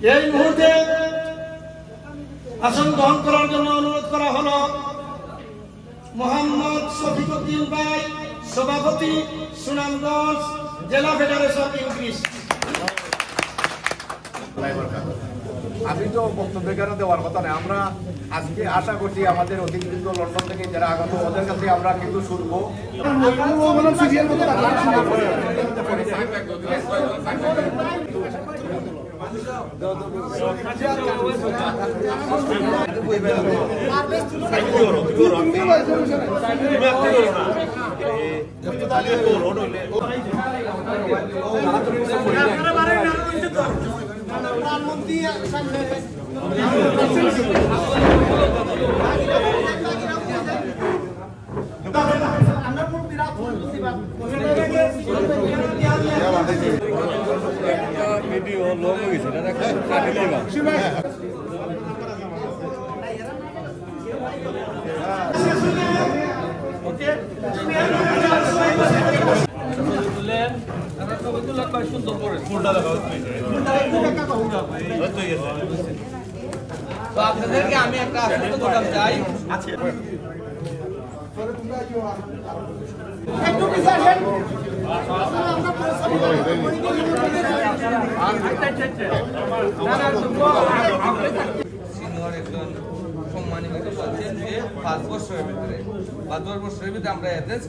এই মুহূর্তে আসন গ্রহণ করার জন্য অনুরোধ করা হলো মোহাম্মদ শফিকুদ্দিন ভাই, সভাপতি, সুনামগঞ্জ জেলা ফেডারেশন ইংলিশ। আমি তো বক্তব্য কেন দেওয়ার কথা নয়, আমরা আজকে আশা করছি আমাদের অতিথিবৃন্দ লন্ডন থেকে যারা আগত ওদের কাছে আমরা কিন্তু শুনবো। ভিডিও লং হয়ে গেছে দাদা, কাটে দিবা ওকে সুন্দর করে ফুলটা দেখাও তো আপনাদেরকে আমি একটা আশ্বস্ত করতে চাই। আচ্ছা একটু পিছাবেন। সিনিয়র একজন সম্মানিত বলছেন যে 5 বছরের ভিতরে 5 বছরের ভিতরে আমরা অ্যাড্রেস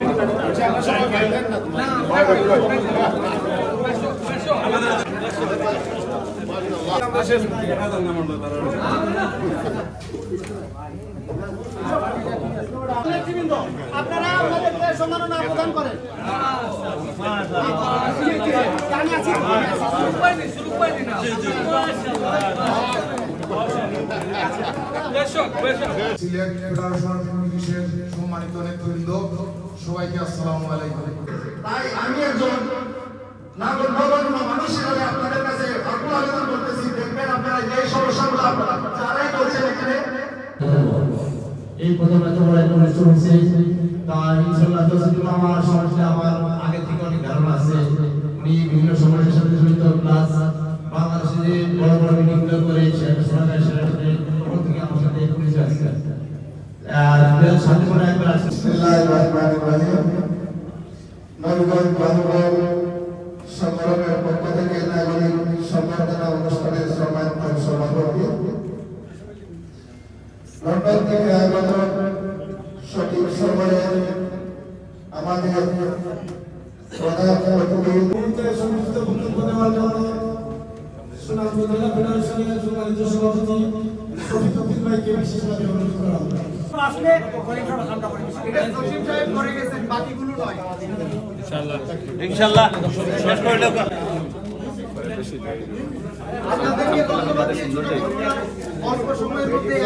আপনারা আমাদেরকে সম্মাননা প্রদান করেন। সম্মানিত নেতৃবৃন্দ, সবাইকে আসসালামু আলাইকুম। তাই আমি একজন নাগরিক মানুষ হিসেবে আপনাদের কাছে আকুল আবেদন করতেছি, দেখবেন আপনারা এই সমস্যাগুলো আপনারা যারাই করছেন এখানে এই প্রথম এত বড় একটা অনুষ্ঠান হয়েছে, তাই ইনশাআল্লাহ তৌসিফুল আমার সম্পর্কে আমার আগে থেকে অনেক ধারণা আছে। উনি বিভিন্ন সমস্যার সাথে জড়িত, প্লাস বাংলাদেশে যে বড় বড় মিটিংগুলো করে সেটা সরকারের সাথে তখন থেকে আমার সাথে পরিচয় আছে। শান্তিপূর্ণ একবার আছে। বিসমিল্লাহির রহমানির রহিম। নবীগঞ্জ বাহুবল সংগ্রামের পক্ষ থেকে নাগরিক সম্বর্ধনা অনুষ্ঠানের সম্মানিত সভাপতি, লন্ডন থেকে আগত সঠিক সময়ে আমাদের প্রধান অতিথি সমস্ত বক্তব্য দেওয়ার জন্য সুনামগঞ্জ জেলা ফেডারেশনের সম্মানিত সভাপতি শফিকুদ্দিন ভাইকে বিশেষভাবে অনুরোধ করা হলো। আসলে এটা জসিম সাহেব করে গেছেন, বাকিগুলো নয়। ইনশাআল্লাহ শেষ করে দাও। আপনাদেরকে ধন্যবাদ দিয়ে অল্প সময়ের মধ্যে